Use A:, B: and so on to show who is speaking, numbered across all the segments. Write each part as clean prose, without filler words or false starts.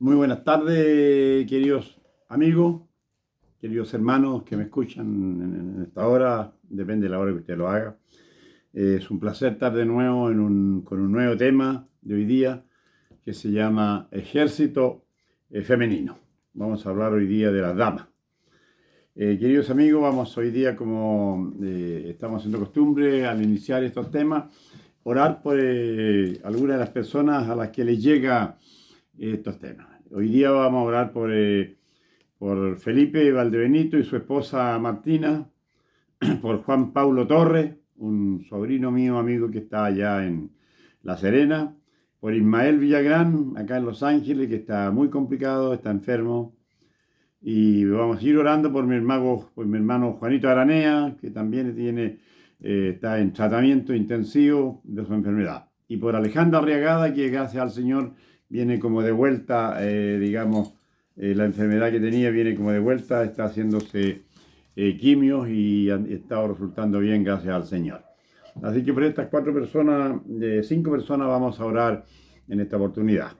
A: Muy buenas tardes, queridos amigos, queridos hermanos que me escuchan en esta hora, depende de la hora que usted lo haga. Es un placer estar de nuevo con un nuevo tema de hoy día que se llama Ejército Femenino. Vamos a hablar hoy día de las damas. Queridos amigos, vamos hoy día, como estamos haciendo costumbre al iniciar estos temas, orar por algunas de las personas a las que les llega estos temas. Hoy día vamos a orar por Felipe Valdebenito y su esposa Martina, por Juan Paulo Torres, un sobrino mío, amigo que está allá en La Serena, por Ismael Villagrán, acá en Los Ángeles, que está muy complicado, está enfermo. Y vamos a ir orando por mi hermano Juanito Aranea, que también está en tratamiento intensivo de su enfermedad. Y por Alejandra Arriagada, que gracias al Señor viene como de vuelta, la enfermedad que tenía viene como de vuelta, está haciéndose quimios y ha estado resultando bien gracias al Señor. Así que por estas cinco personas vamos a orar en esta oportunidad.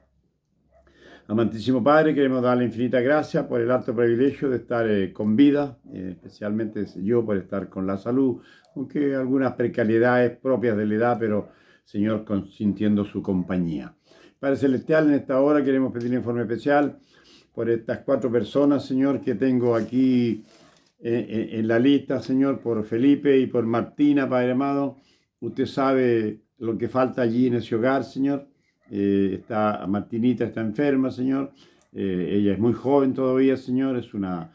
A: Amantísimo Padre, queremos darle infinita gracias por el alto privilegio de estar con vida, especialmente yo por estar con la salud, aunque algunas precariedades propias de la edad, pero Señor, sintiendo su compañía. Padre Celestial, en esta hora queremos pedirle informe especial por estas cuatro personas, Señor, que tengo aquí en la lista, Señor, por Felipe y por Martina, Padre amado. Usted sabe lo que falta allí en ese hogar, Señor. Martinita está enferma, Señor. Ella es muy joven todavía, Señor. Es una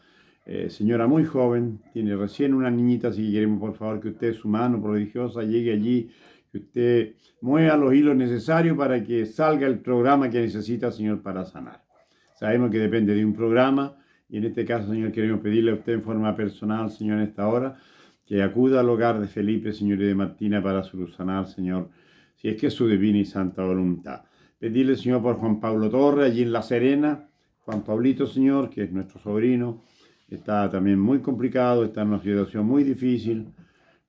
A: señora muy joven. Tiene recién una niñita, así que queremos, por favor, que usted, su mano prodigiosa, llegue allí, que usted mueva los hilos necesarios para que salga el programa que necesita, Señor, para sanar. Sabemos que depende de un programa y en este caso, Señor, queremos pedirle a usted en forma personal, Señor, en esta hora, que acuda al hogar de Felipe, Señor, y de Martina para solucionar, Señor, si es que es su divina y santa voluntad. Pedirle, Señor, por Juan Pablo Torres, allí en La Serena. Juan Pablito, Señor, que es nuestro sobrino, está también muy complicado, está en una situación muy difícil.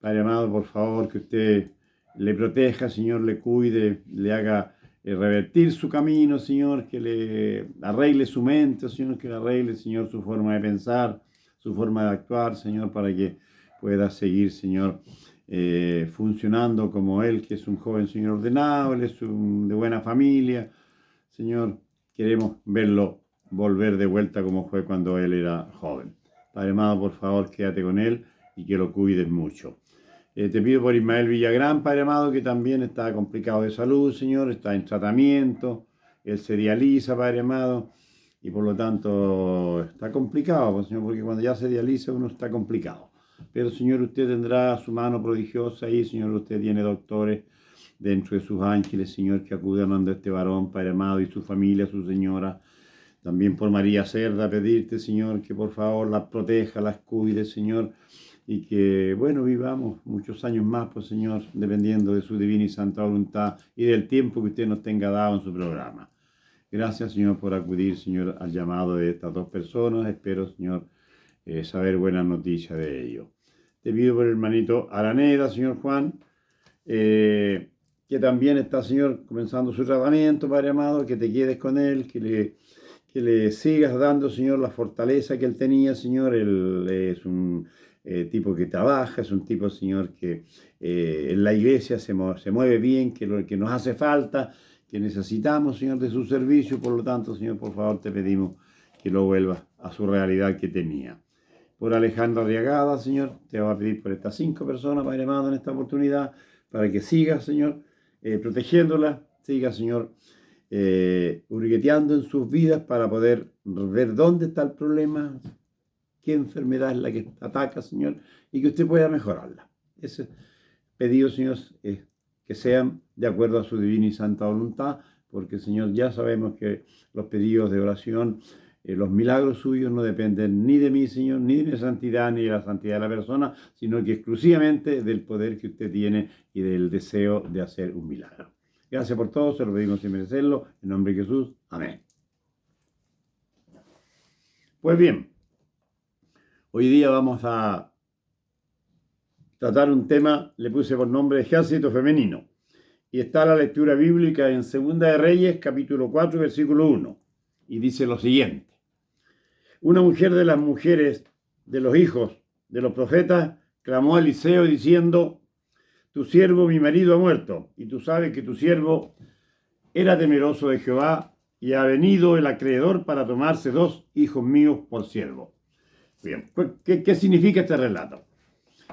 A: Padre amado, por favor, que usted le proteja, Señor, le cuide, le haga revertir su camino, Señor, que le arregle su mente, Señor, que le arregle, Señor, su forma de pensar, su forma de actuar, Señor, para que pueda seguir, Señor, funcionando como él, que es un joven, Señor, ordenado, él es de buena familia. Señor, queremos verlo volver de vuelta como fue cuando él era joven. Padre amado, por favor, quédate con él y que lo cuides mucho. Te pido por Ismael Villagrán, Padre amado, que también está complicado de salud, Señor, está en tratamiento, él se dializa, Padre amado, y por lo tanto está complicado, pues, Señor, porque cuando ya se dializa uno está complicado. Pero, Señor, usted tendrá su mano prodigiosa ahí, Señor, usted tiene doctores dentro de sus ángeles, Señor, que acudan ante este varón, Padre amado, y su familia, su señora. También por María Cerda pedirte, Señor, que por favor las proteja, las cuide, Señor, y que, bueno, vivamos muchos años más, pues, Señor, dependiendo de su divina y santa voluntad y del tiempo que usted nos tenga dado en su programa. Gracias, Señor, por acudir, Señor, al llamado de estas dos personas. Espero, Señor, saber buenas noticias de ello. Te pido por el hermanito Araneda, Señor Juan, que también está, Señor, comenzando su tratamiento, Padre amado, que te quedes con él, que le sigas dando, Señor, la fortaleza que él tenía, Señor. Él es un tipo que trabaja, es un tipo, Señor, que en la iglesia se mueve bien, que lo que nos hace falta, que necesitamos, Señor, de su servicio. Por lo tanto, Señor, por favor, te pedimos que lo vuelvas a su realidad que tenía. Por Alejandra Arriagada, Señor, te voy a pedir por estas cinco personas, Padre amado, en esta oportunidad, para que sigas, Señor, protegiéndolas, sigas, Señor, hurgueteando en sus vidas para poder ver dónde está el problema, qué enfermedad es la que ataca, Señor, y que usted pueda mejorarla. Ese pedido, Señor, es que sean de acuerdo a su divina y santa voluntad, porque, Señor, ya sabemos que los pedidos de oración, los milagros suyos no dependen ni de mí, Señor, ni de mi santidad, ni de la santidad de la persona, sino que exclusivamente del poder que usted tiene y del deseo de hacer un milagro. Gracias por todo, se lo pedimos sin merecerlo, en nombre de Jesús, amén. Pues bien, hoy día vamos a tratar un tema, le puse por nombre Ejército Femenino, y está la lectura bíblica en Segunda de Reyes, capítulo 4, versículo 1. y dice lo siguiente. Una mujer de las mujeres de los hijos de los profetas clamó a Eliseo diciendo: tu siervo, mi marido, ha muerto, y tú sabes que tu siervo era temeroso de Jehová, y ha venido el acreedor para tomarse 2 hijos míos por siervo. Bien, ¿qué significa este relato?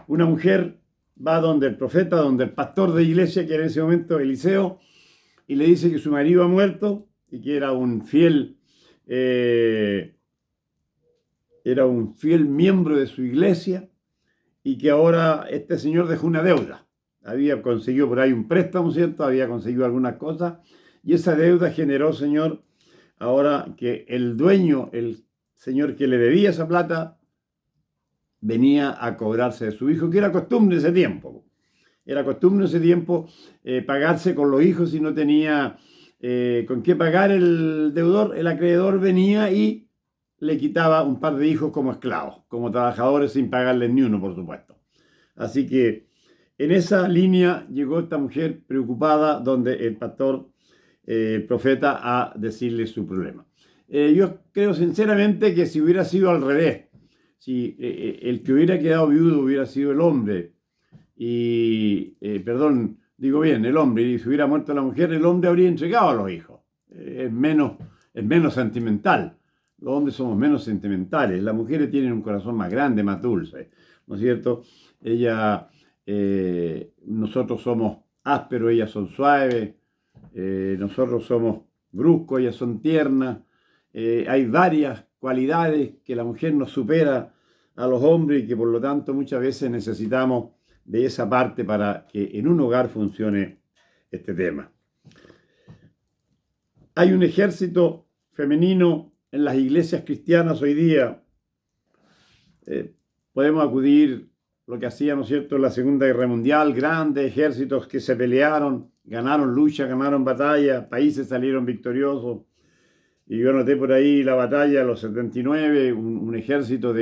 A: Una mujer va donde el profeta, donde el pastor de iglesia, que era en ese momento Eliseo, y le dice que su marido ha muerto y que era un fiel miembro de su iglesia, y que ahora este señor dejó una deuda. Había conseguido por ahí un préstamo, ¿cierto? Había conseguido algunas cosas, y esa deuda generó, Señor, ahora que el dueño, el señor que le debía esa plata, venía a cobrarse de su hijo, que era costumbre ese tiempo. Era costumbre ese tiempo pagarse con los hijos. Si no tenía con qué pagar el deudor, el acreedor venía y le quitaba un par de hijos como esclavos, como trabajadores, sin pagarles ni uno, por supuesto. Así que en esa línea llegó esta mujer preocupada, donde el pastor, el profeta, a decirle su problema. Yo creo sinceramente que si hubiera sido al revés, si el que hubiera quedado viudo hubiera sido el hombre, el hombre, y si hubiera muerto la mujer, el hombre habría entregado a los hijos. Es menos sentimental. Los hombres somos menos sentimentales. Las mujeres tienen un corazón más grande, más dulce, ¿no es cierto? Nosotros somos ásperos, ellas son suaves. Nosotros somos bruscos, ellas son tiernas. Hay varias cualidades que la mujer nos supera a los hombres y que por lo tanto muchas veces necesitamos de esa parte para que en un hogar funcione este tema. Hay un ejército femenino en las iglesias cristianas hoy día. Podemos acudir lo que hacían, ¿no es cierto?, en la Segunda Guerra Mundial, grandes ejércitos que se pelearon, ganaron lucha, ganaron batalla, países salieron victoriosos. Y yo anoté por ahí la batalla de los 79, un ejército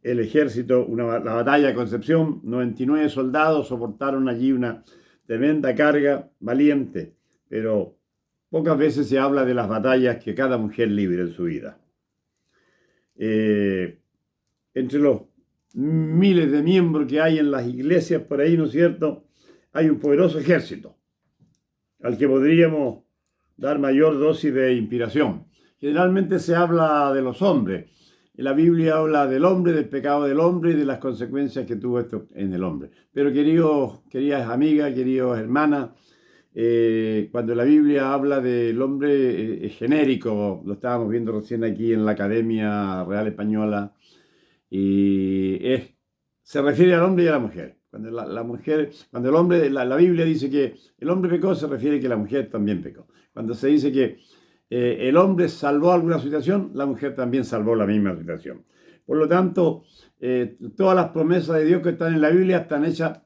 A: la batalla de Concepción. 99 soldados soportaron allí una tremenda carga, valiente, pero pocas veces se habla de las batallas que cada mujer libra en su vida. Entre los miles de miembros que hay en las iglesias por ahí, ¿no es cierto?, hay un poderoso ejército al que podríamos dar mayor dosis de inspiración. Generalmente se habla de los hombres. La Biblia habla del hombre, del pecado del hombre y de las consecuencias que tuvo esto en el hombre. Pero queridas amigas, queridos hermanas, cuando la Biblia habla del hombre es genérico. Lo estábamos viendo recién aquí en la Academia Real Española, y se refiere al hombre y a la mujer. Cuando la Biblia dice que el hombre pecó, se refiere que la mujer también pecó. Cuando se dice que el hombre salvó alguna situación, la mujer también salvó la misma situación. Por lo tanto, todas las promesas de Dios que están en la Biblia están hechas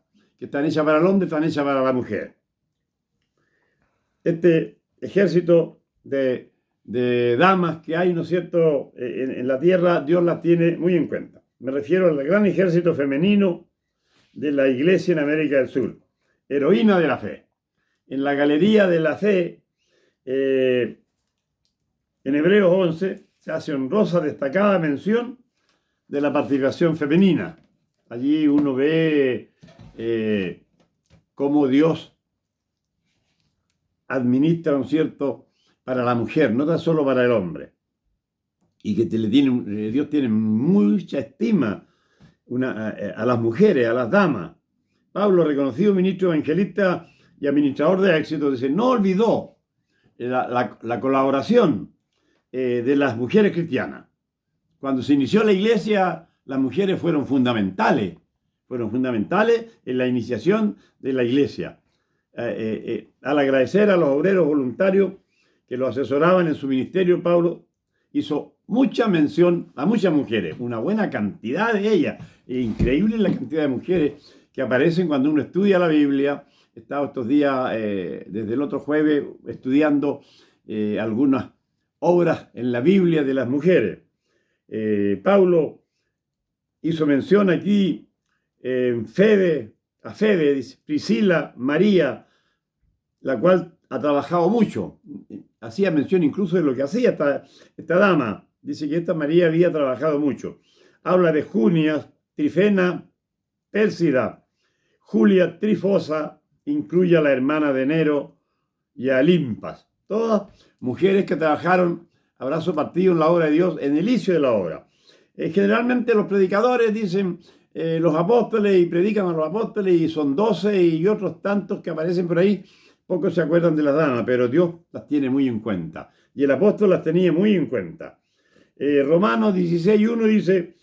A: para el hombre, están hechas para la mujer. Este ejército de damas que hay, ¿no es cierto?, en la tierra, Dios las tiene muy en cuenta. Me refiero al gran ejército femenino de la iglesia en América del Sur. Heroína de la fe. En la galería de la fe, en Hebreos 11, se hace honrosa, destacada mención de la participación femenina. Allí uno ve cómo Dios administra, ¿no es cierto?, para la mujer, no tan solo para el hombre. Y que Dios tiene mucha estima a las mujeres, a las damas. Pablo, reconocido ministro evangelista y administrador de éxito, dice: no olvidó la colaboración de las mujeres cristianas. Cuando se inició la iglesia, las mujeres fueron fundamentales en la iniciación de la iglesia. Al agradecer a los obreros voluntarios que lo asesoraban en su ministerio, Pablo hizo mucha mención a muchas mujeres, una buena cantidad de ellas. Es increíble la cantidad de mujeres que aparecen cuando uno estudia la Biblia. He estado estos días, desde el otro jueves, estudiando algunas obras en la Biblia de las mujeres. Pablo hizo mención aquí a Febe, dice, Priscila, María, la cual ha trabajado mucho. hacía mención incluso de lo que hacía esta dama. Dice que esta María había trabajado mucho. Habla de Junias, Trifena, Pérsida, Julia, Trifosa, incluye a la hermana de Nero y a Limpas. Todas mujeres que trabajaron a brazo partido en la obra de Dios en el inicio de la obra. Generalmente los predicadores dicen los apóstoles y predican a los apóstoles y son 12 y otros tantos que aparecen por ahí. Pocos se acuerdan de las damas, pero Dios las tiene muy en cuenta. Y el apóstol las tenía muy en cuenta. Romanos 16:1 dice,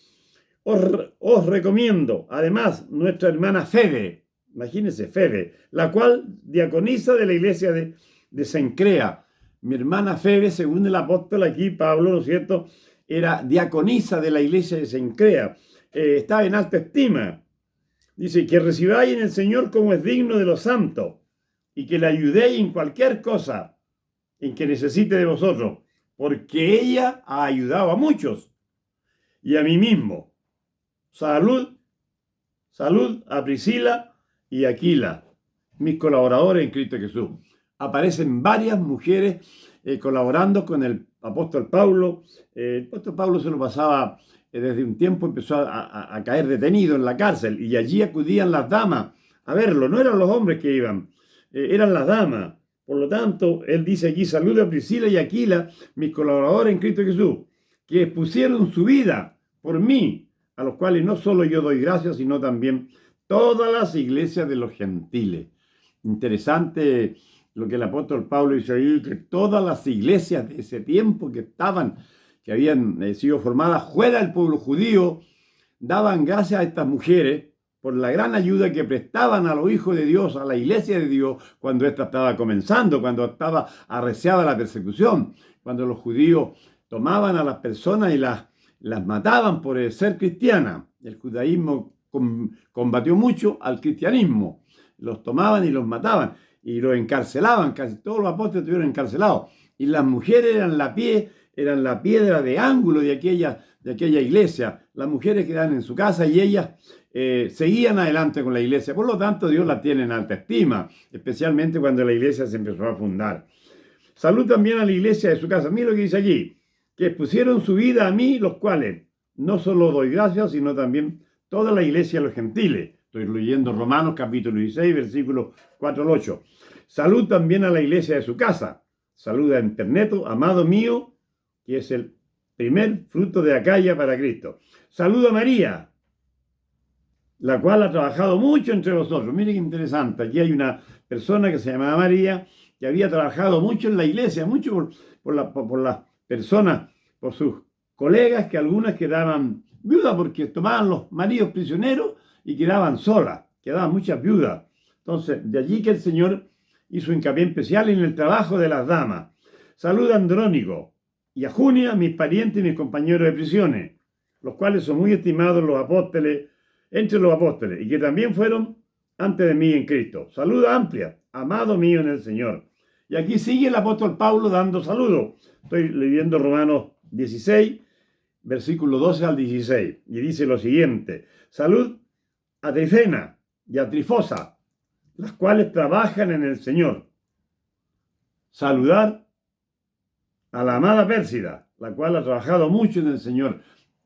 A: os recomiendo, además, nuestra hermana Febe, imagínense, Febe, la cual diaconisa de la iglesia de Cencrea. Mi hermana Febe, según el apóstol aquí, Pablo, ¿no es cierto?, era diaconisa de la iglesia de Cencrea. Estaba en alta estima. Dice, que recibáis en el Señor como es digno de los santos y que le ayudéis en cualquier cosa en que necesite de vosotros, porque ella ha ayudado a muchos y a mí mismo. Salud a Priscila y Aquila, mis colaboradores en Cristo Jesús. Aparecen varias mujeres colaborando con el apóstol Pablo. El apóstol Pablo se lo pasaba desde un tiempo, empezó a caer detenido en la cárcel y allí acudían las damas a verlo. No eran los hombres que iban, eran las damas. Por lo tanto, él dice aquí, saluda a Priscila y Aquila, mis colaboradores en Cristo Jesús, que expusieron su vida por mí, a los cuales no solo yo doy gracias, sino también todas las iglesias de los gentiles. Interesante lo que el apóstol Pablo dice ahí, que todas las iglesias de ese tiempo que habían sido formadas fuera del pueblo judío, daban gracias a estas mujeres por la gran ayuda que prestaban a los hijos de Dios, a la iglesia de Dios, cuando ésta estaba comenzando, cuando estaba arreciada la persecución, cuando los judíos tomaban a las personas y las mataban por ser cristianas. El judaísmo combatió mucho al cristianismo. Los tomaban y los mataban y los encarcelaban. Casi todos los apóstoles estuvieron encarcelados. Y las mujeres eran la piedra de ángulo de aquella iglesia. Las mujeres quedaban en su casa y ellas seguían adelante con la iglesia. Por lo tanto, Dios la tiene en alta estima, especialmente cuando la iglesia se empezó a fundar. Salud también a la iglesia de su casa. Mira lo que dice allí, que expusieron su vida a mí, los cuales no solo doy gracias, sino también toda la iglesia de los gentiles. Estoy leyendo Romanos capítulo 16, versículos 4 al 8. Salud también a la iglesia de su casa. Saluda a Interneto, amado mío, que es el primer fruto de Acaya para Cristo. Saluda a María, la cual ha trabajado mucho entre vosotros. Miren qué interesante. Aquí hay una persona que se llamaba María, que había trabajado mucho en la iglesia, mucho por las personas, por sus colegas, que algunas quedaban viudas porque tomaban los maridos prisioneros y quedaban solas, quedaban muchas viudas. Entonces, de allí que el Señor hizo hincapié especial en el trabajo de las damas. Saluda a Andrónico y a Junia, mis parientes y mis compañeros de prisiones, los cuales son muy estimados entre los apóstoles, y que también fueron antes de mí en Cristo. Saluda amplia, amado mío en el Señor. Y aquí sigue el apóstol Pablo dando saludos. Estoy leyendo Romanos 16, versículo 12 al 16, y dice lo siguiente: salud a Trifena y a Trifosa, las cuales trabajan en el Señor. Saludar a la amada Pérsida, la cual ha trabajado mucho en el Señor.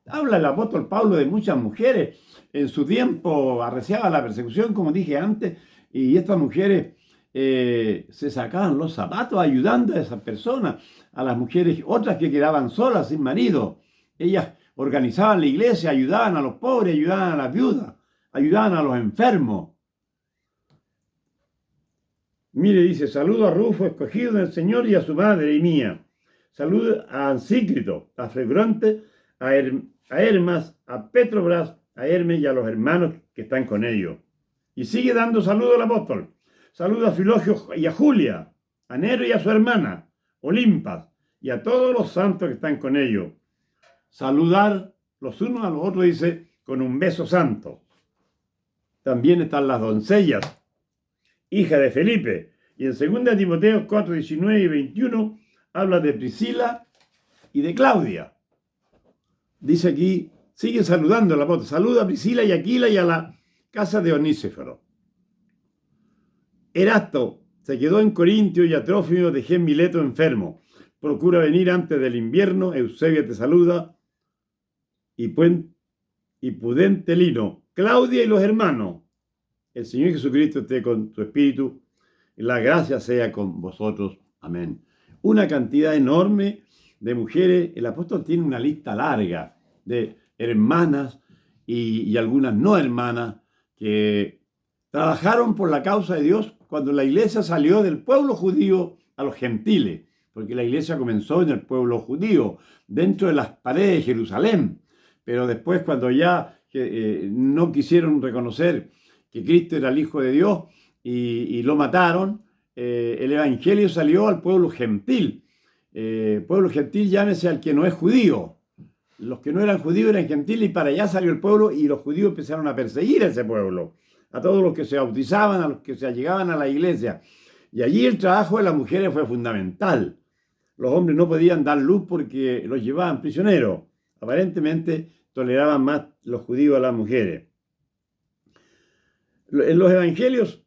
A: Habla el apóstol Pablo de muchas mujeres. En su tiempo arreciaba la persecución, como dije antes, y estas mujeres se sacaban los zapatos ayudando a esas personas, a las mujeres, otras que quedaban solas, sin marido. Ellas organizaban la iglesia, ayudaban a los pobres, ayudaban a las viudas, ayudaban a los enfermos. Mire, dice, saludo a Rufo, escogido del Señor, y a su madre y mía. Saludo a Ansícrito, a Flegonte, a Hermas, a Petrobras, a Hermes y a los hermanos que están con ellos. Y sigue dando saludo al apóstol. Saluda a Filogio y a Julia, a Nero y a su hermana, Olimpas, y a todos los santos que están con ellos. Saludar los unos a los otros, dice, con un beso santo. También están las doncellas, hija de Felipe. Y en 2 Timoteo 4, 19 y 21 habla de Priscila y de Claudia. Dice aquí, sigue saludando el apóstol. Saluda a Priscila y Aquila y a la casa de Onísiforo. Erasto, se quedó en Corintio y a Trófimo dejé en Mileto enfermo. Procura venir antes del invierno. Eusebia te saluda. Y Pudente Lino, Claudia y los hermanos. El Señor Jesucristo esté con tu espíritu. La gracia sea con vosotros. Amén. Una cantidad enorme de mujeres. El apóstol tiene una lista larga de hermanas y algunas no hermanas que trabajaron por la causa de Dios cuando la iglesia salió del pueblo judío a los gentiles, porque la iglesia comenzó en el pueblo judío, dentro de las paredes de Jerusalén, pero después cuando ya no quisieron reconocer que Cristo era el Hijo de Dios y lo mataron, el evangelio salió al pueblo gentil. Pueblo gentil llámese al que no es judío. Los que no eran judíos eran gentiles y para allá salió el pueblo y los judíos empezaron a perseguir a ese pueblo, a todos los que se bautizaban, a los que se allegaban a la iglesia. Y allí el trabajo de las mujeres fue fundamental. Los hombres no podían dar luz porque los llevaban prisioneros. Aparentemente toleraban más los judíos a las mujeres. En los evangelios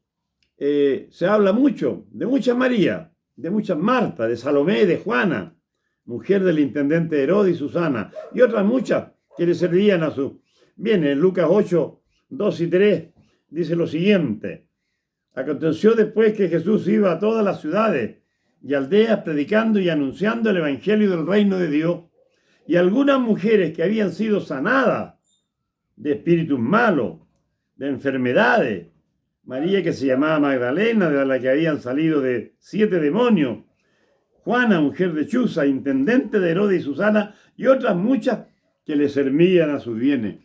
A: se habla mucho de muchas María, de muchas Marta, de Salomé, de Juana, mujer del intendente Herodes y Susana, y otras muchas que le servían a su... Bien, en Lucas 8, 2 y 3 dice lo siguiente: aconteció después que Jesús iba a todas las ciudades y aldeas predicando y anunciando el evangelio del reino de Dios, y algunas mujeres que habían sido sanadas de espíritus malos, de enfermedades, María que se llamaba Magdalena, de la que habían salido de 7 demonios, Juana, mujer de Chuza, intendente de Herodes y Susana, y otras muchas que le servían a sus bienes.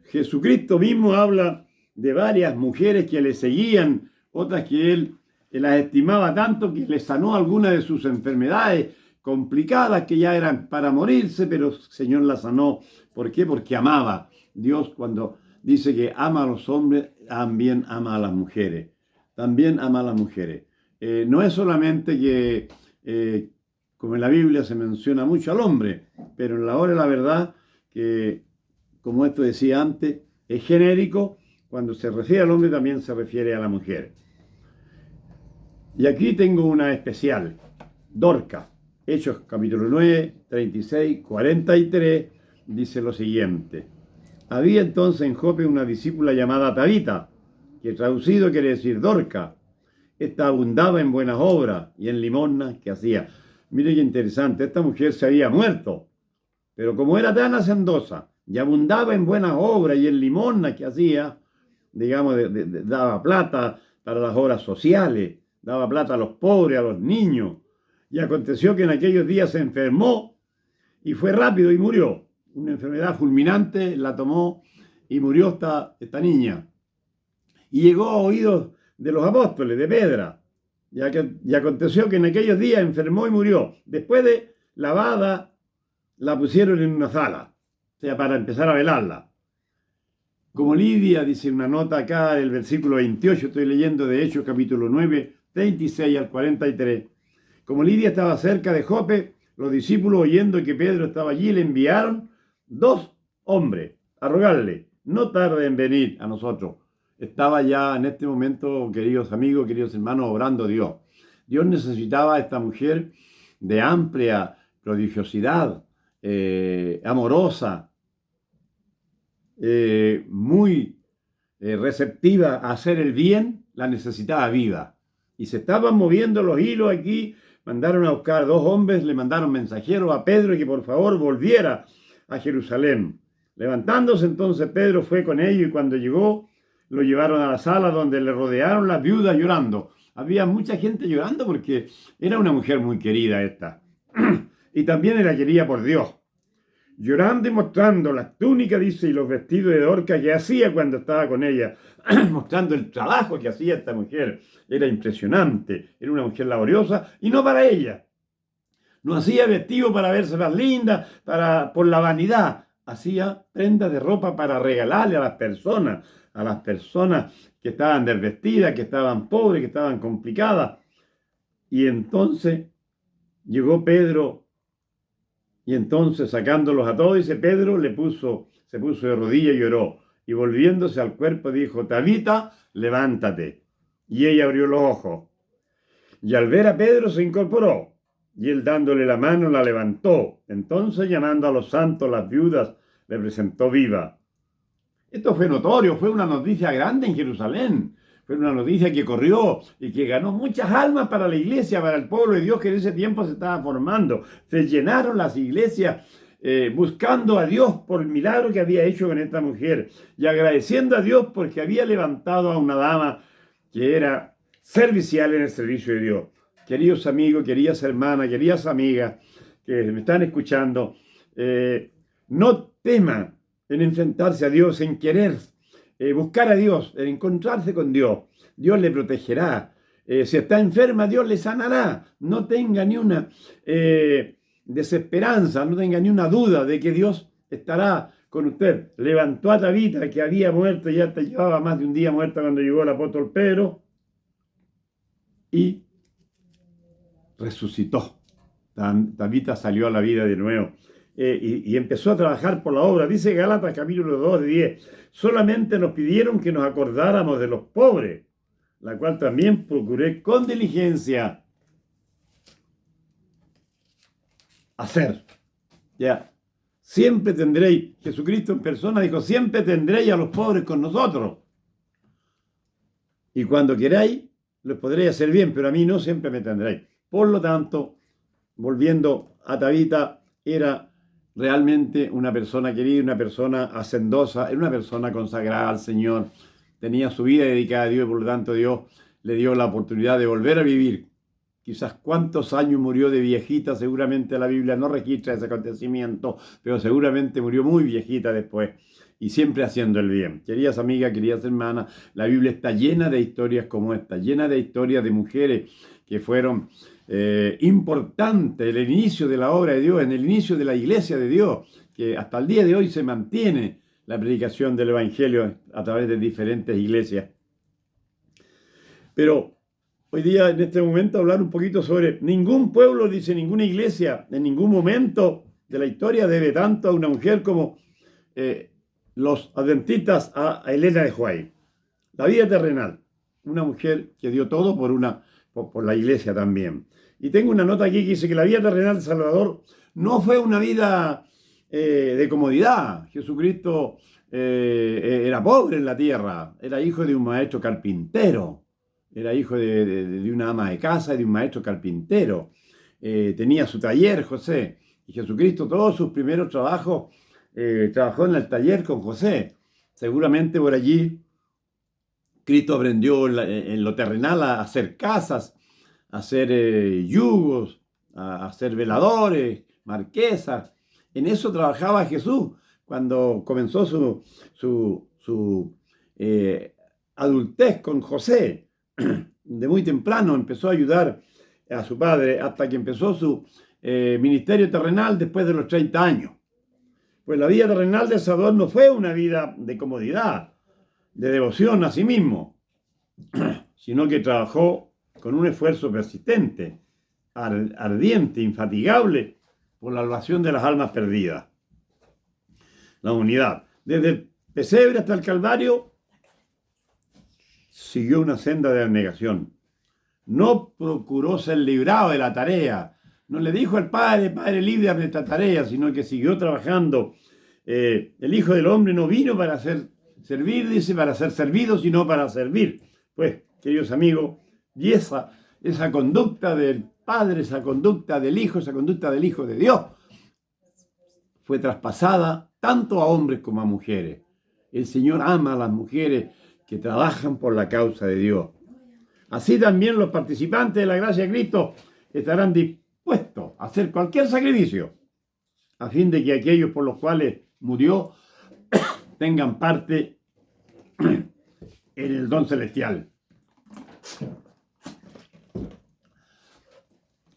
A: Jesucristo mismo habla de varias mujeres que le seguían, otras que él las estimaba tanto que le sanó algunas de sus enfermedades complicadas que ya eran para morirse, pero el Señor las sanó. ¿Por qué? Porque amaba. Dios, cuando dice que ama a los hombres, también ama a las mujeres. También ama a las mujeres. No es solamente que, como en la Biblia se menciona mucho al hombre, pero en la hora de la verdad, que como esto decía antes, es genérico. Cuando se refiere al hombre también se refiere a la mujer. Y aquí tengo una especial, Dorca. Hechos capítulo 9, 36, 43, dice lo siguiente: había entonces en Jope una discípula llamada Tabita, que traducido quiere decir Dorca. Esta abundaba en buenas obras y en limosnas que hacía. Mire qué interesante, esta mujer se había muerto, pero como era tan hacendosa y abundaba en buenas obras y en limosnas que hacía, digamos, daba plata para las obras sociales, daba plata a los pobres, a los niños. Y aconteció que en aquellos días se enfermó y fue rápido y murió. Una enfermedad fulminante la tomó y murió esta niña. Y llegó a oídos de los apóstoles, de Pedro. Y aconteció que en aquellos días enfermó y murió. Después de lavada, la pusieron en una sala, o sea, para empezar a velarla. Como Lidia, dice una nota acá, el versículo 28, estoy leyendo de Hechos capítulo 9, 36 al 43. Como Lidia estaba cerca de Jope, los discípulos, oyendo que Pedro estaba allí, le enviaron 2 hombres a rogarle: no tarde en venir a nosotros. Estaba ya en este momento, queridos amigos, queridos hermanos, obrando Dios. Dios necesitaba a esta mujer de amplia prodigiosidad, amorosa, muy receptiva a hacer el bien, la necesitaba viva. Y se estaban moviendo los hilos aquí. Mandaron a buscar 2 hombres, le mandaron mensajeros a Pedro que por favor volviera a Jerusalén. Levantándose entonces Pedro fue con ellos y cuando llegó lo llevaron a la sala donde le rodearon las viudas llorando. Había mucha gente llorando porque era una mujer muy querida esta. Y también era querida por Dios. Llorando y mostrando las túnicas, dice, y los vestidos de Dorca que hacía cuando estaba con ella, mostrando el trabajo que hacía esta mujer. Era impresionante, era una mujer laboriosa, y no para ella. No hacía vestido para verse más linda, por la vanidad. Hacía prendas de ropa para regalarle a las personas que estaban desvestidas, que estaban pobres, que estaban complicadas. Y entonces llegó Pedro. Y entonces, sacándolos a todos, dice, Pedro se puso de rodillas y lloró. Y volviéndose al cuerpo dijo: Tabita, levántate. Y ella abrió los ojos. Y al ver a Pedro se incorporó, y él dándole la mano la levantó. Entonces, llamando a los santos, las viudas, le presentó viva. Esto fue notorio, fue una noticia grande en Jerusalén. Fue una noticia que corrió y que ganó muchas almas para la iglesia, para el pueblo de Dios que en ese tiempo se estaba formando. Se llenaron las iglesias buscando a Dios por el milagro que había hecho con esta mujer y agradeciendo a Dios porque había levantado a una dama que era servicial en el servicio de Dios. Queridos amigos, queridas hermanas, queridas amigas que me están escuchando, no teman en enfrentarse a Dios, en querer buscar a Dios, en encontrarse con Dios. Dios le protegerá. Si está enferma, Dios le sanará. No tenga ni una desesperanza, no tenga ni una duda de que Dios estará con usted. Levantó a Tabita, que había muerto, ya llevaba más de un día muerta cuando llegó el apóstol Pedro, y resucitó. Tabita salió a la vida de nuevo. Y empezó a trabajar por la obra. Dice Gálatas capítulo 2, 10. Solamente nos pidieron que nos acordáramos de los pobres, la cual también procuré con diligencia hacer. Ya. Siempre tendréis, Jesucristo en persona dijo, siempre tendréis a los pobres con nosotros. Y cuando queráis, los podréis hacer bien, pero a mí no siempre me tendréis. Por lo tanto, volviendo a Tabita, era realmente una persona querida, una persona hacendosa, era una persona consagrada al Señor, tenía su vida dedicada a Dios y por lo tanto Dios le dio la oportunidad de volver a vivir. Quizás cuántos años murió de viejita, seguramente la Biblia no registra ese acontecimiento, pero seguramente murió muy viejita después y siempre haciendo el bien. Queridas amigas, queridas hermanas, la Biblia está llena de historias como esta, llena de historias de mujeres que fueron importante el inicio de la obra de Dios, en el inicio de la iglesia de Dios, que hasta el día de hoy se mantiene la predicación del Evangelio a través de diferentes iglesias. Pero hoy día, en este momento, hablar un poquito sobre ningún pueblo, dice ninguna iglesia, en ningún momento de la historia debe tanto a una mujer como los adventistas a Elena de White. La vida terrenal, una mujer que dio todo por la iglesia también. Y tengo una nota aquí que dice que la vida terrenal de Salvador no fue una vida de comodidad. Jesucristo era pobre en la tierra, era hijo de un maestro carpintero, era hijo de una ama de casa y de un maestro carpintero. Tenía su taller, José, y Jesucristo todos sus primeros trabajos trabajó en el taller con José. Seguramente por allí Cristo aprendió en lo terrenal a hacer casas, a hacer yugos, a hacer veladores, marquesas. En eso trabajaba Jesús cuando comenzó su adultez con José. De muy temprano empezó a ayudar a su padre hasta que empezó su ministerio terrenal después de los 30 años. Pues la vida terrenal de Salvador no fue una vida de comodidad, de devoción a sí mismo, sino que trabajó con un esfuerzo persistente, ardiente, infatigable, por la salvación de las almas perdidas. La unidad. Desde el pesebre hasta el Calvario, siguió una senda de abnegación. No procuró ser librado de la tarea. No le dijo al Padre, Padre, líbrame de esta tarea, sino que siguió trabajando. El Hijo del Hombre no vino para servir, dice, para ser servido, sino para servir. Pues, queridos amigos, y esa conducta del Padre, esa conducta del Hijo, esa conducta del Hijo de Dios, fue traspasada tanto a hombres como a mujeres. El Señor ama a las mujeres que trabajan por la causa de Dios. Así también los participantes de la gracia de Cristo estarán dispuestos a hacer cualquier sacrificio a fin de que aquellos por los cuales murió tengan parte en el don celestial.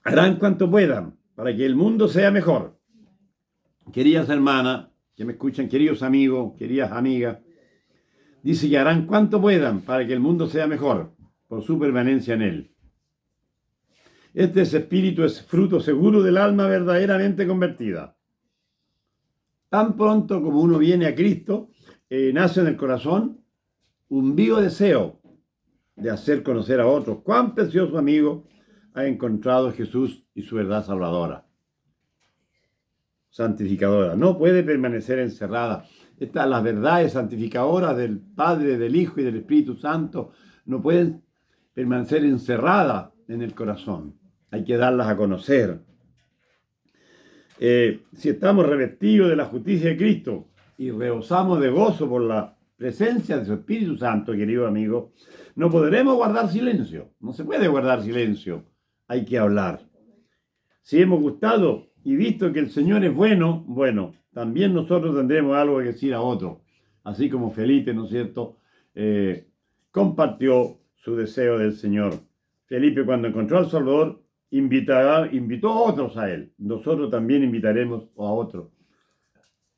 A: Harán cuanto puedan para que el mundo sea mejor. Queridas hermanas que me escuchan, queridos amigos, queridas amigas, dice que harán cuanto puedan para que el mundo sea mejor por su permanencia en él. Este espíritu es fruto seguro del alma verdaderamente convertida. Tan pronto como uno viene a Cristo, nace en el corazón un vivo deseo de hacer conocer a otros cuán precioso amigo ha encontrado Jesús y su verdad salvadora, santificadora. No puede permanecer encerrada. Las verdades santificadoras del Padre, del Hijo y del Espíritu Santo no pueden permanecer encerradas en el corazón. Hay que darlas a conocer. Si estamos revestidos de la justicia de Cristo y rebosamos de gozo por la presencia de su Espíritu Santo, querido amigo, no podremos guardar silencio. No se puede guardar silencio. Hay que hablar. Si hemos gustado y visto que el Señor es bueno, bueno, también nosotros tendremos algo que decir a otro. Así como Felipe, ¿no es cierto?, compartió su deseo del Señor. Felipe, cuando encontró al Salvador, invitó a otros a él. Nosotros también invitaremos a otros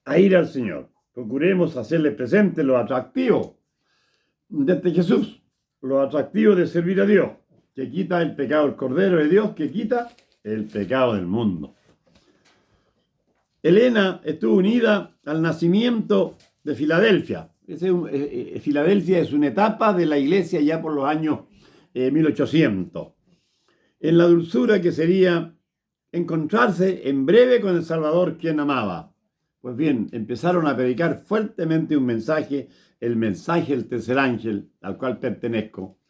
A: a ir al Señor. Procuremos hacerle presente lo atractivo de este Jesús, lo atractivo de servir a Dios, que quita el pecado, el Cordero de Dios que quita el pecado del mundo. Elena estuvo unida al nacimiento de Filadelfia. Filadelfia es una etapa de la iglesia ya por los años 1800. En la dulzura que sería encontrarse en breve con el Salvador quien amaba. Pues bien, empezaron a predicar fuertemente un mensaje, el mensaje del tercer ángel, al cual pertenezco.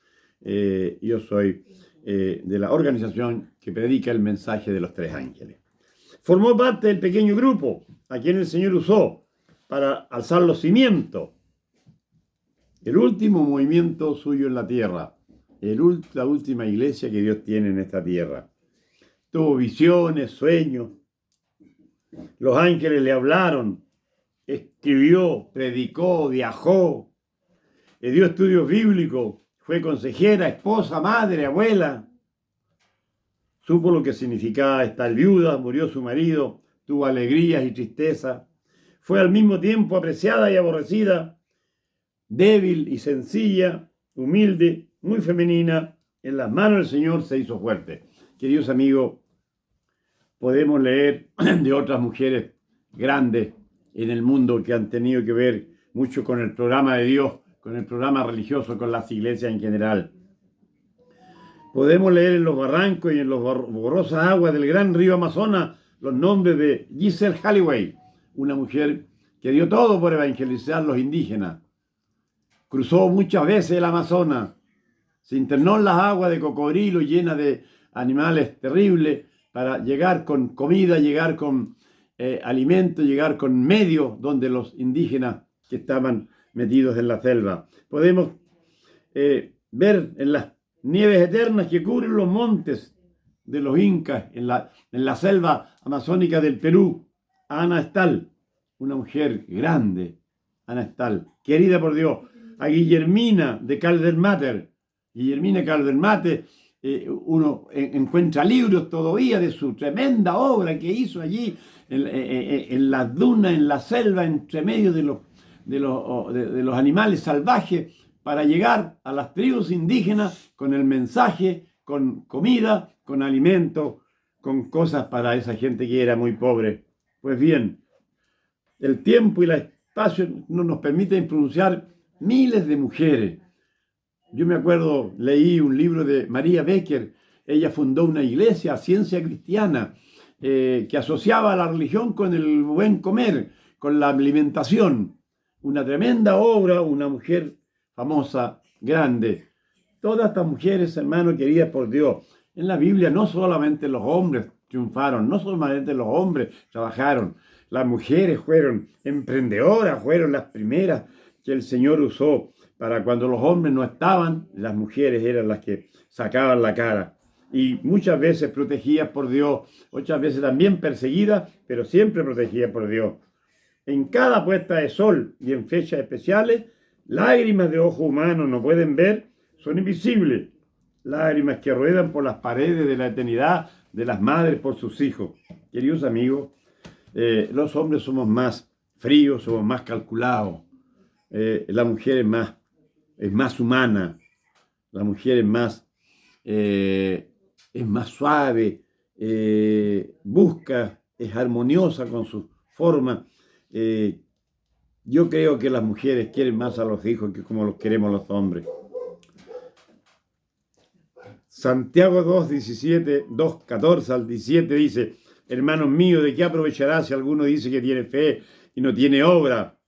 A: Yo soy de la organización que predica el mensaje de los tres ángeles. Formó parte del pequeño grupo a quien el Señor usó para alzar los cimientos. El último movimiento suyo en la tierra, la última iglesia que Dios tiene en esta tierra. Tuvo visiones, sueños. Los ángeles le hablaron, escribió, predicó, viajó, dio estudios bíblicos, fue consejera, esposa, madre, abuela. Supo lo que significaba estar viuda, murió su marido, tuvo alegrías y tristezas. Fue al mismo tiempo apreciada y aborrecida, débil y sencilla, humilde, muy femenina. En las manos del Señor se hizo fuerte. Queridos amigos, podemos leer de otras mujeres grandes en el mundo que han tenido que ver mucho con el programa de Dios, con el programa religioso, con las iglesias en general. Podemos leer en los barrancos y en las borrosas aguas del gran río Amazonas los nombres de Giselle Halliwell, una mujer que dio todo por evangelizar a los indígenas. Cruzó muchas veces el Amazonas, se internó en las aguas de cocodrilo llenas de animales terribles para llegar con comida, llegar con alimento, llegar con medios donde los indígenas que estaban metidos en la selva. Podemos ver en las nieves eternas que cubren los montes de los incas en la selva amazónica del Perú, a Ana Estal, una mujer grande, Ana Estal, querida por Dios, a Guillermina de Caldermater. Guillermina Caldermater, uno encuentra libros todavía de su tremenda obra que hizo allí en las dunas, en la selva, entre medio de los animales salvajes, para llegar a las tribus indígenas con el mensaje, con comida, con alimento, con cosas para esa gente que era muy pobre. Pues bien, el tiempo y el espacio no nos permiten pronunciar miles de mujeres. Yo me acuerdo, leí un libro de María Becker. Ella fundó una iglesia, Ciencia Cristiana, que asociaba la religión con el buen comer, con la alimentación. Una tremenda obra, una mujer famosa, grande. Todas estas mujeres, hermanos, queridas por Dios. En la Biblia no solamente los hombres triunfaron, no solamente los hombres trabajaron. Las mujeres fueron emprendedoras, fueron las primeras que el Señor usó para cuando los hombres no estaban, las mujeres eran las que sacaban la cara. Y muchas veces protegidas por Dios, muchas veces también perseguidas, pero siempre protegidas por Dios. En cada puesta de sol y en fechas especiales, lágrimas de ojo humano no pueden ver, son invisibles. Lágrimas que ruedan por las paredes de la eternidad de las madres por sus hijos. Queridos amigos, los hombres somos más fríos, somos más calculados. La mujer es más humana, la mujer es más suave, busca, es armoniosa con su forma. Yo creo que las mujeres quieren más a los hijos que como los queremos los hombres. Santiago 2:14 al 17 dice: hermanos míos, ¿de qué aprovechará si alguno dice que tiene fe y no tiene obra?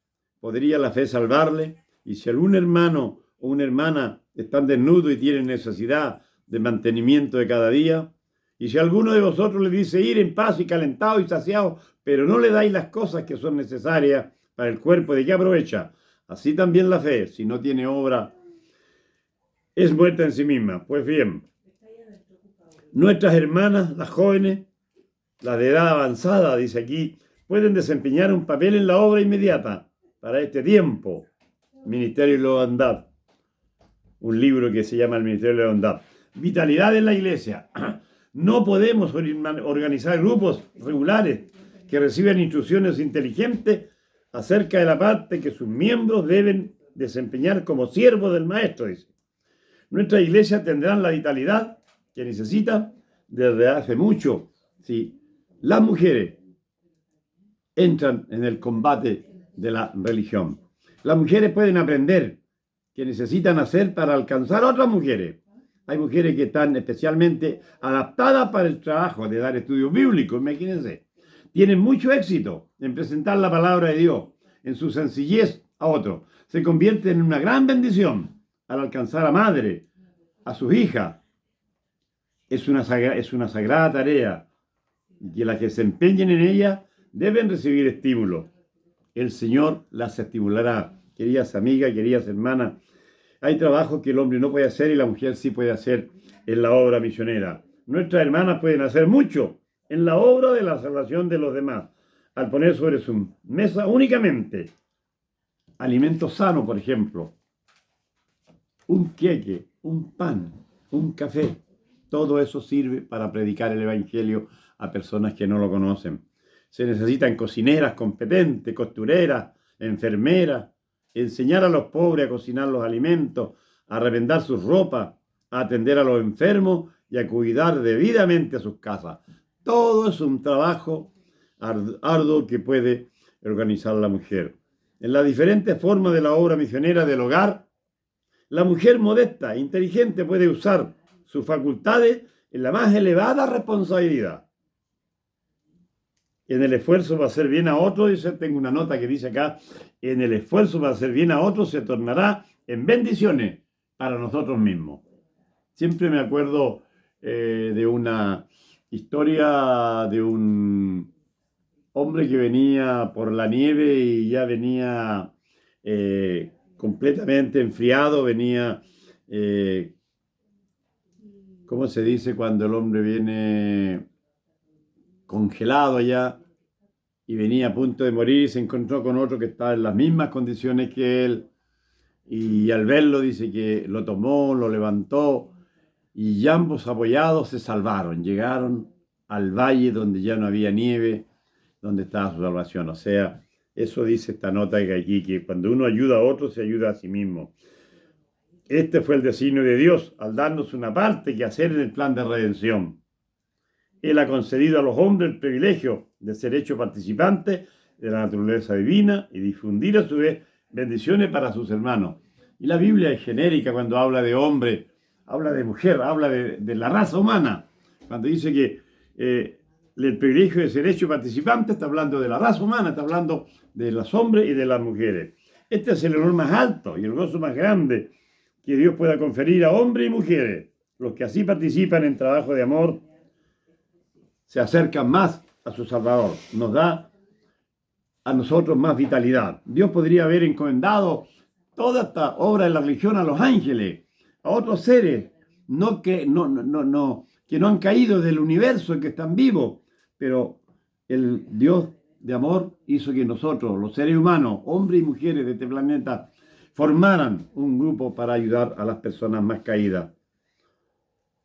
A: ¿Podría la fe salvarle? Y si algún hermano o una hermana están desnudos y tienen necesidad de mantenimiento de cada día, y si alguno de vosotros le dice ir en paz y calentado y saciado, pero no le dais las cosas que son necesarias para el cuerpo, ¿de qué aprovecha? Así también la fe, si no tiene obra, es muerta en sí misma. Pues bien, nuestras hermanas, las jóvenes, las de edad avanzada, dice aquí, pueden desempeñar un papel en la obra inmediata para este tiempo. Ministerio de la Bondad, un libro que se llama El Ministerio de la Bondad. Vitalidad en la iglesia. No podemos organizar grupos regulares que reciban instrucciones inteligentes acerca de la parte que sus miembros deben desempeñar como siervos del maestro, dice. Nuestra iglesia tendrá la vitalidad que necesita desde hace mucho. Si las mujeres entran en el combate de la religión, las mujeres pueden aprender qué necesitan hacer para alcanzar a otras mujeres. Hay mujeres que están especialmente adaptadas para el trabajo de dar estudios bíblicos, imagínense. Tienen mucho éxito en presentar la palabra de Dios en su sencillez a otros. Se convierten en una gran bendición al alcanzar a madre, a sus hijas. Es una sagrada tarea y las que se empeñen en ella deben recibir estímulo. El Señor las estimulará. Queridas amigas, queridas hermanas, hay trabajos que el hombre no puede hacer y la mujer sí puede hacer en la obra misionera. Nuestras hermanas pueden hacer mucho en la obra de la salvación de los demás, al poner sobre su mesa únicamente alimentos sanos, por ejemplo, un queque, un pan, un café. Todo eso sirve para predicar el Evangelio a personas que no lo conocen. Se necesitan cocineras competentes, costureras, enfermeras, enseñar a los pobres a cocinar los alimentos, a remendar sus ropas, a atender a los enfermos y a cuidar debidamente a sus casas. Todo es un trabajo arduo que puede organizar la mujer. En las diferentes formas de la obra misionera del hogar, la mujer modesta e inteligente puede usar sus facultades en la más elevada responsabilidad. En el esfuerzo para hacer bien a otros, dice, tengo una nota que dice acá, en el esfuerzo para hacer bien a otros se tornará en bendiciones para nosotros mismos. Siempre me acuerdo de una historia de un hombre que venía por la nieve y ya venía completamente enfriado, venía, ¿cómo se dice cuando el hombre viene congelado ya y venía a punto de morir y se encontró con otro que estaba en las mismas condiciones que él y al verlo dice que lo tomó, lo levantó y ambos apoyados se salvaron, llegaron al valle donde ya no había nieve, donde estaba su salvación. O sea, eso dice esta nota que aquí, que cuando uno ayuda a otro se ayuda a sí mismo. Este fue el designio de Dios al darnos una parte que hacer en el plan de redención. Él ha concedido a los hombres el privilegio de ser hechos participantes de la naturaleza divina y difundir a su vez bendiciones para sus hermanos. Y la Biblia es genérica cuando habla de hombre, habla de mujer, habla de la raza humana. Cuando dice que el privilegio de ser hechos participantes, está hablando de la raza humana, está hablando de los hombres y de las mujeres. Este es el honor más alto y el gozo más grande que Dios pueda conferir a hombres y mujeres. Los que así participan en trabajo de amor se acercan más a su Salvador, nos da a nosotros más vitalidad. Dios podría haber encomendado toda esta obra de la religión a los ángeles, a otros seres, que no han caído del universo, que están vivos, pero el Dios de amor hizo que nosotros, los seres humanos, hombres y mujeres de este planeta, formaran un grupo para ayudar a las personas más caídas,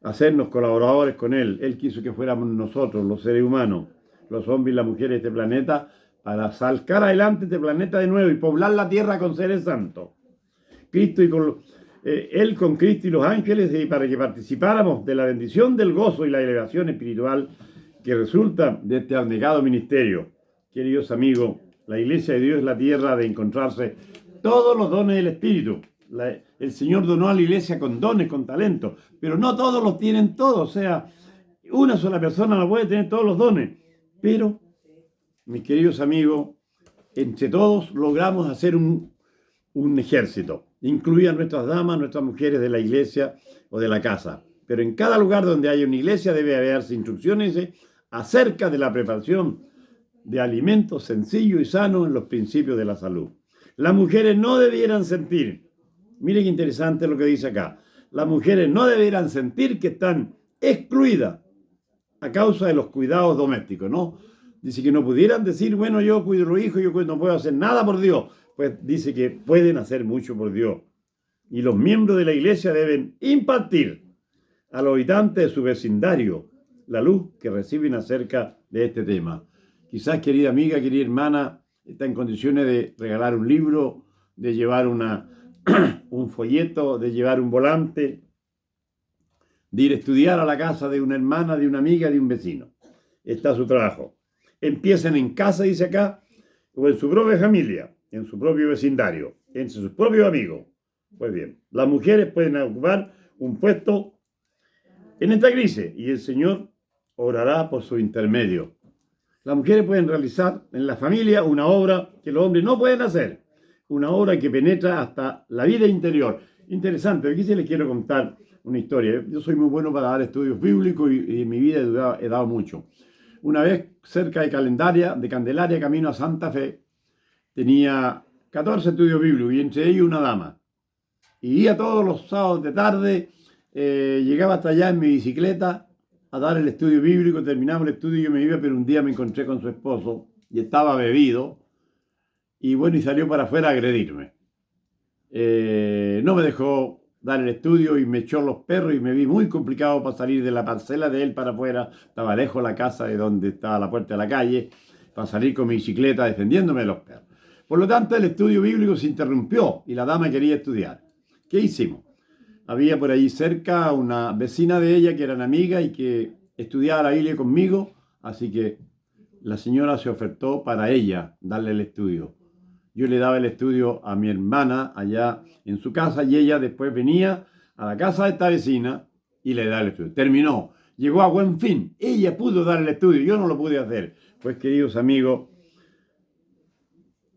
A: hacernos colaboradores con Él. Él quiso que fuéramos nosotros, los seres humanos, los hombres y las mujeres de este planeta, para sacar adelante este planeta de nuevo y poblar la tierra con seres santos. Él con Cristo y los ángeles, y para que participáramos de la bendición, del gozo y la elevación espiritual que resulta de este abnegado ministerio. Queridos amigos, la iglesia de Dios es la tierra de encontrarse todos los dones del Espíritu. El Señor donó a la iglesia con dones, con talentos, pero no todos los tienen todos. O sea, una sola persona no puede tener todos los dones. Pero, mis queridos amigos, entre todos logramos hacer un ejército, incluidas nuestras damas, nuestras mujeres de la iglesia o de la casa. Pero en cada lugar donde haya una iglesia debe haberse instrucciones acerca de la preparación de alimentos sencillos y sanos en los principios de la salud. Las mujeres no debieran sentir, mire qué interesante lo que dice acá, las mujeres no debieran sentir que están excluidas a causa de los cuidados domésticos, ¿no? Dice que no pudieran decir, bueno, yo cuido a los hijos, yo no puedo hacer nada por Dios. Pues dice que pueden hacer mucho por Dios. Y los miembros de la iglesia deben impartir a los habitantes de su vecindario la luz que reciben acerca de este tema. Quizás, querida amiga, querida hermana, está en condiciones de regalar un libro, de llevar un folleto, de llevar un volante, de ir a estudiar a la casa de una hermana, de una amiga, de un vecino. Está su trabajo. Empiecen en casa, dice acá, o en su propia familia, en su propio vecindario, entre sus propios amigos. Pues bien, las mujeres pueden ocupar un puesto en esta crisis y el Señor orará por su intermedio. Las mujeres pueden realizar en la familia una obra que los hombres no pueden hacer, una obra que penetra hasta la vida interior. Interesante, aquí sí les quiero contar una historia. Yo soy muy bueno para dar estudios bíblicos y en mi vida he dado mucho. Una vez cerca de Candelaria, camino a Santa Fe, tenía 14 estudios bíblicos y entre ellos una dama. Y iba todos los sábados de tarde, llegaba hasta allá en mi bicicleta a dar el estudio bíblico, terminaba el estudio y yo me iba, pero un día me encontré con su esposo y estaba bebido y bueno, y salió para afuera a agredirme. No me dejó dar el estudio y me echó los perros y me vi muy complicado para salir de la parcela de él para afuera. Estaba lejos la casa de donde estaba la puerta de la calle, para salir con mi bicicleta defendiéndome de los perros. Por lo tanto, el estudio bíblico se interrumpió y la dama quería estudiar. ¿Qué hicimos? Había por allí cerca una vecina de ella que era una amiga y que estudiaba la Biblia conmigo, así que la señora se ofertó para ella darle el estudio. Yo le daba el estudio a mi hermana allá en su casa y ella después venía a la casa de esta vecina y le daba el estudio. Terminó, llegó a buen fin. Ella pudo dar el estudio, yo no lo pude hacer. Pues, queridos amigos,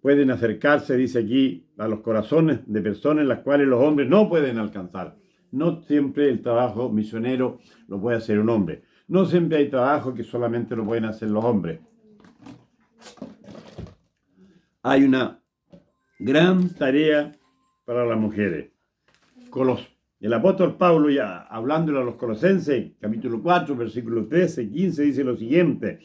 A: pueden acercarse, dice aquí, a los corazones de personas en las cuales los hombres no pueden alcanzar. No siempre el trabajo misionero lo puede hacer un hombre. No siempre hay trabajo que solamente lo pueden hacer los hombres. Hay una gran tarea para las mujeres. El apóstol Pablo, ya hablándole a los Colosenses, capítulo 4, versículos 13, 15, dice lo siguiente: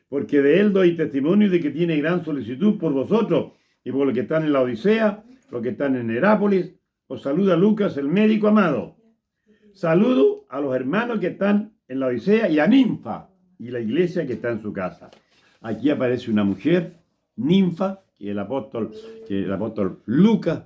A: porque de él doy testimonio de que tiene gran solicitud por vosotros y por los que están en la Odisea, los que están en Herápolis. Os saluda Lucas, el médico amado. Saludo a los hermanos que están en la Odisea y a Ninfa y la iglesia que está en su casa. Aquí aparece una mujer, Ninfa, que el apóstol Lucas,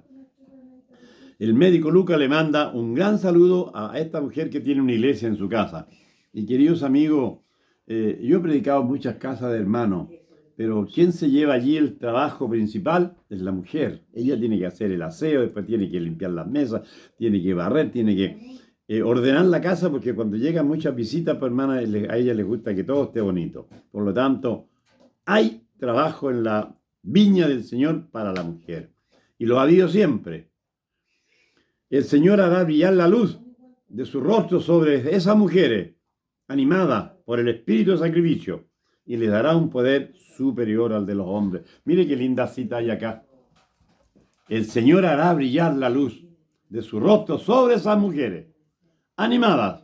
A: el médico Lucas, le manda un gran saludo a esta mujer que tiene una iglesia en su casa. Y queridos amigos, yo he predicado en muchas casas de hermanos, pero quien se lleva allí el trabajo principal es la mujer. Ella tiene que hacer el aseo, después tiene que limpiar las mesas, tiene que barrer, tiene que ordenar la casa, porque cuando llegan muchas visitas, pues, hermana, a ella les gusta que todo esté bonito. Por lo tanto, hay trabajo en la viña del Señor para la mujer. Y lo ha habido siempre. El Señor hará brillar la luz de su rostro sobre esas mujeres, animadas por el espíritu de sacrificio, y les dará un poder superior al de los hombres. Mire qué linda cita hay acá. El Señor hará brillar la luz de su rostro sobre esas mujeres, animadas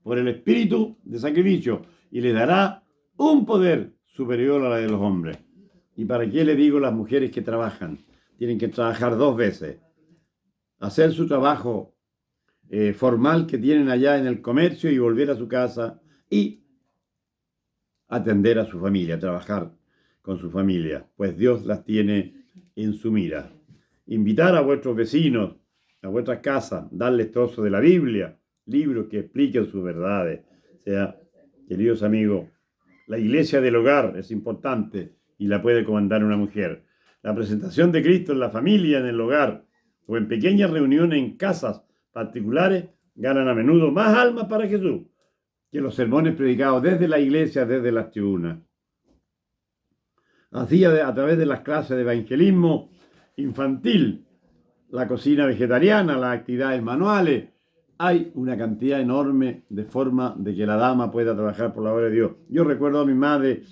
A: por el espíritu de sacrificio, y les dará un poder superior a la de los hombres. ¿Y para qué le digo las mujeres que trabajan? Tienen que trabajar 2 veces. Hacer su trabajo formal que tienen allá en el comercio y volver a su casa y atender a su familia, trabajar con su familia, pues Dios las tiene en su mira. Invitar a vuestros vecinos, a vuestras casas, darles trozos de la Biblia, libros que expliquen sus verdades. O sea, queridos amigos, la iglesia del hogar es importante y la puede comandar una mujer. La presentación de Cristo en la familia, en el hogar, o en pequeñas reuniones en casas particulares, ganan a menudo más almas para Jesús que los sermones predicados desde la iglesia, desde las tribunas. Hacía a través de las clases de evangelismo infantil, la cocina vegetariana, las actividades manuales. Hay una cantidad enorme de formas de que la dama pueda trabajar por la obra de Dios. Yo recuerdo a mi madre,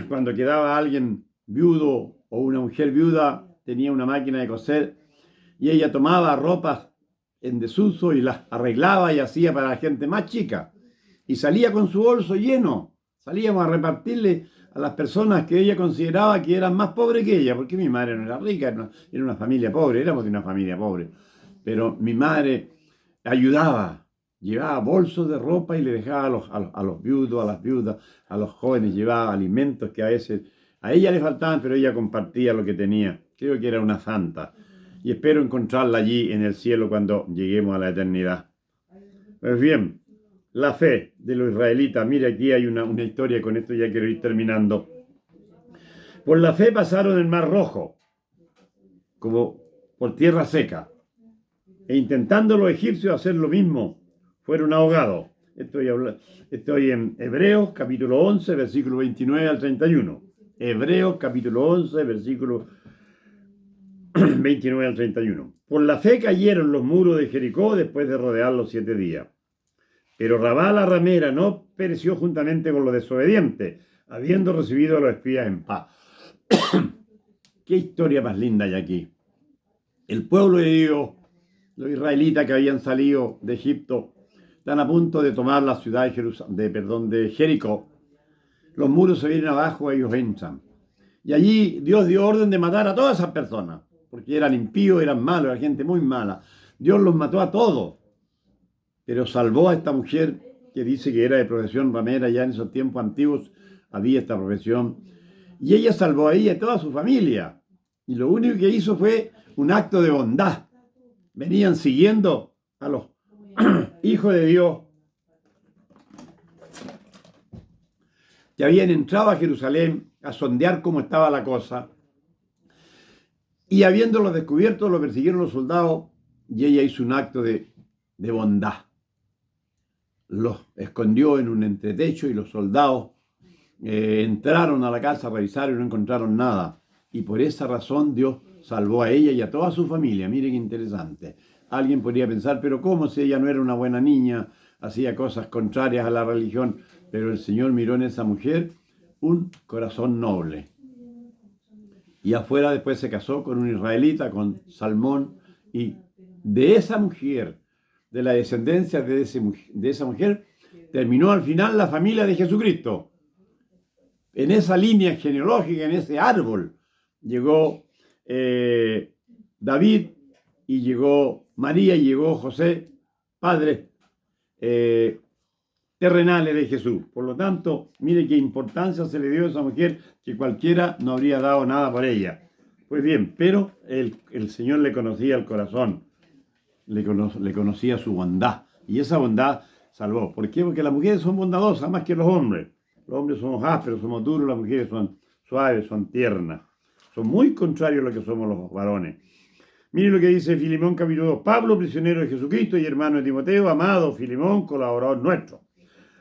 A: cuando quedaba alguien viudo o una mujer viuda, tenía una máquina de coser y ella tomaba ropas en desuso y las arreglaba y hacía para la gente más chica. Y salía con su bolso lleno. Salíamos a repartirle a las personas que ella consideraba que eran más pobres que ella, porque mi madre no era rica, era una familia pobre, éramos de una familia pobre. Pero mi madre ayudaba, llevaba bolsos de ropa y le dejaba a los viudos, a las viudas, a los jóvenes, llevaba alimentos que a veces a ella le faltaban, pero ella compartía lo que tenía. Creo que era una santa. Y espero encontrarla allí en el cielo cuando lleguemos a la eternidad. Pues bien, la fe de los israelitas. Mire, aquí hay una historia, con esto ya quiero ir terminando. Por la fe pasaron el Mar Rojo, como por tierra seca. E intentando los egipcios hacer lo mismo, fueron ahogados. Estoy en Hebreos capítulo 11, versículo 29 al 31. Hebreos capítulo 11, versículo 29 al 31. Por la fe cayeron los muros de Jericó después de rodearlos 7 días. Pero Rabá la ramera no pereció juntamente con los desobedientes, habiendo recibido a los espías en paz. Qué historia más linda hay aquí. El pueblo de Dios, los israelitas que habían salido de Egipto, están a punto de tomar la ciudad de Jericó. Los muros se vienen abajo, ellos entran. Y allí Dios dio orden de matar a todas esas personas, porque eran impíos, eran malos, era gente muy mala. Dios los mató a todos, pero salvó a esta mujer que dice que era de profesión ramera. Ya en esos tiempos antiguos había esta profesión. Y ella salvó a ella y a toda su familia. Y lo único que hizo fue un acto de bondad. Venían siguiendo a los hijos de Dios que habían entrado a Jerusalén a sondear cómo estaba la cosa. Y habiéndolos descubierto, lo persiguieron los soldados y ella hizo un acto de bondad. Los escondió en un entretecho y los soldados entraron a la casa, revisaron y no encontraron nada. Y por esa razón Dios salvó a ella y a toda su familia. Mire qué interesante. Alguien podría pensar, pero ¿cómo si ella no era una buena niña? Hacía cosas contrarias a la religión. Pero el Señor miró en esa mujer un corazón noble. Y afuera después se casó con un israelita, con Salmón. Y de esa mujer, de la descendencia de esa mujer, terminó al final la familia de Jesucristo. En esa línea genealógica, en ese árbol, llegó David y llegó María y llegó José, padres terrenales de Jesús. Por lo tanto, mire qué importancia se le dio a esa mujer, que cualquiera no habría dado nada por ella. Pues bien, pero el Señor le conocía el corazón, le conocía su bondad, y esa bondad salvó. ¿Por qué? Porque las mujeres son bondadosas más que los hombres. Los hombres somos ásperos, somos duros, las mujeres son suaves, son tiernas. Son muy contrarios a lo que somos los varones. Mire lo que dice Filemón capítulo 2. Pablo, prisionero de Jesucristo y hermano de Timoteo, amado Filemón, colaborador nuestro.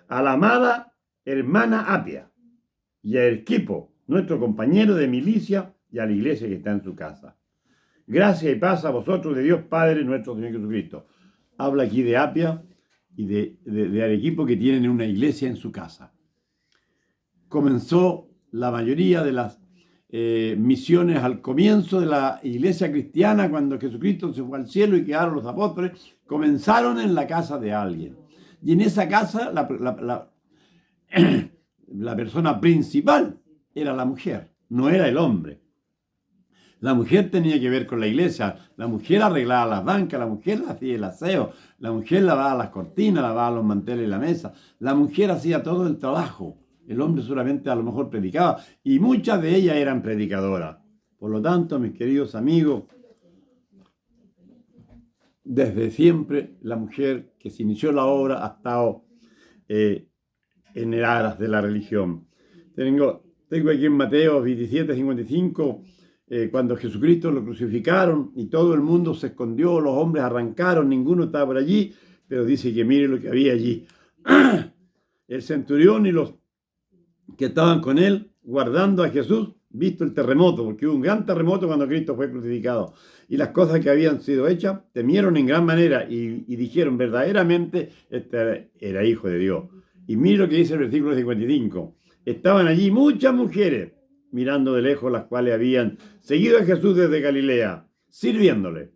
A: A la amada hermana Apia y a Arquipo, nuestro compañero de milicia, y a la iglesia que está en su casa. Gracia y paz a vosotros de Dios Padre nuestro Señor Jesucristo. Habla aquí de Apia y de Arequipo, que tienen una iglesia en su casa. Comenzó la mayoría de las misiones al comienzo de la iglesia cristiana, cuando Jesucristo se fue al cielo y quedaron los apóstoles, comenzaron en la casa de alguien. Y en esa casa la persona principal era la mujer, no era el hombre. La mujer tenía que ver con la iglesia, la mujer arreglaba las bancas, la mujer hacía el aseo, la mujer lavaba las cortinas, lavaba los manteles y la mesa, la mujer hacía todo el trabajo. El hombre solamente a lo mejor predicaba, y muchas de ellas eran predicadoras. Por lo tanto, mis queridos amigos, desde siempre la mujer que se inició la obra ha estado en aras de la religión. Tengo aquí en Mateo 27:55, cuando Jesucristo lo crucificaron y todo el mundo se escondió, los hombres arrancaron, ninguno estaba por allí, pero dice que mire lo que había allí. El centurión y los que estaban con él guardando a Jesús, visto el terremoto, porque hubo un gran terremoto cuando Cristo fue crucificado, y las cosas que habían sido hechas, temieron en gran manera y dijeron verdaderamente, este era hijo de Dios. Y mira lo que dice el versículo 55. Estaban allí muchas mujeres mirando de lejos, las cuales habían seguido a Jesús desde Galilea, sirviéndole.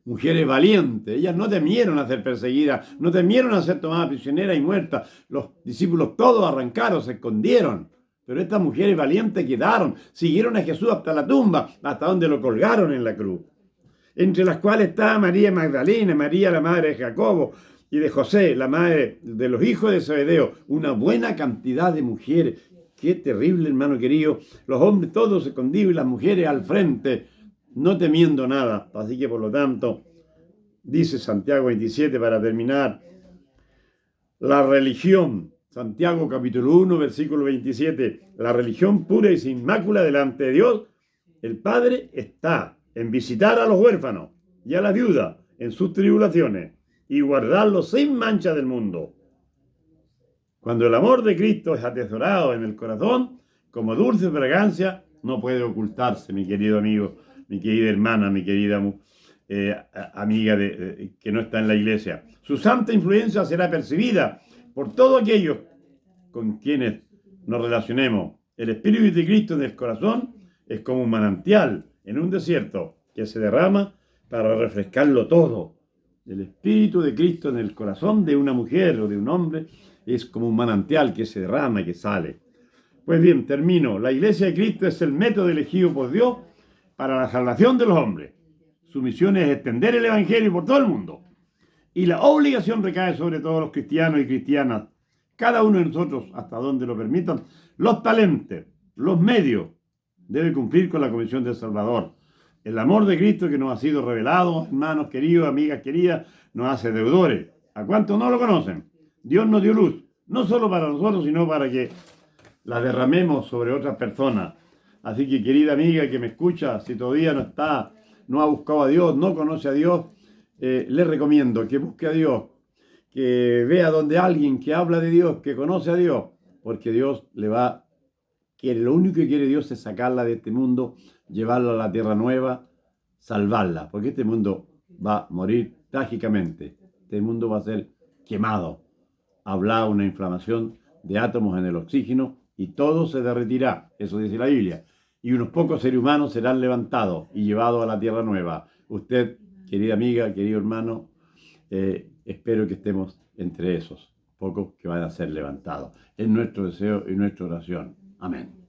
A: Mujeres valientes, ellas no temieron a ser perseguidas, no temieron a ser tomadas prisioneras y muertas. Los discípulos todos arrancaron, se escondieron. Pero estas mujeres valientes quedaron, siguieron a Jesús hasta la tumba, hasta donde lo colgaron en la cruz. Entre las cuales estaba María Magdalena, María la madre de Jacobo y de José, la madre de los hijos de Zebedeo. Una buena cantidad de mujeres. Qué terrible, hermano querido. Los hombres todos escondidos y las mujeres al frente, no temiendo nada. Así que por lo tanto, dice Santiago 27 para terminar, la religión, Santiago capítulo 1, versículo 27, la religión pura y sin mácula delante de Dios, el Padre está en visitar a los huérfanos y a las viudas en sus tribulaciones y guardarlos sin mancha del mundo. Cuando el amor de Cristo es atesorado en el corazón, como dulce fragancia, no puede ocultarse, mi querido amigo, mi querida hermana, mi querida amiga que no está en la iglesia. Su santa influencia será percibida por todos aquellos con quienes nos relacionemos. El Espíritu de Cristo en el corazón es como un manantial en un desierto que se derrama para refrescarlo todo. El Espíritu de Cristo en el corazón de una mujer o de un hombre es como un manantial que se derrama y que sale. Pues bien, termino. La Iglesia de Cristo es el método elegido por Dios para la salvación de los hombres. Su misión es extender el Evangelio por todo el mundo. Y la obligación recae sobre todos los cristianos y cristianas, cada uno de nosotros, hasta donde lo permitan, los talentos, los medios, debe cumplir con la comisión del Salvador. El amor de Cristo que nos ha sido revelado, hermanos queridos, amigas queridas, nos hace deudores. ¿A cuántos no lo conocen? Dios nos dio luz, no solo para nosotros, sino para que la derramemos sobre otras personas. Así que, querida amiga que me escucha, si todavía no ha buscado a Dios, no conoce a Dios, le recomiendo que busque a Dios, que vea donde alguien que habla de Dios, que conoce a Dios, porque Dios lo único que quiere Dios es sacarla de este mundo, llevarla a la tierra nueva, salvarla, porque este mundo va a morir trágicamente, este mundo va a ser quemado, habrá una inflamación de átomos en el oxígeno y todo se derretirá, eso dice la Biblia, y unos pocos seres humanos serán levantados y llevados a la tierra nueva. Usted, querida amiga, querido hermano, espero que estemos entre esos pocos que van a ser levantados. Es nuestro deseo y nuestra oración. Amén.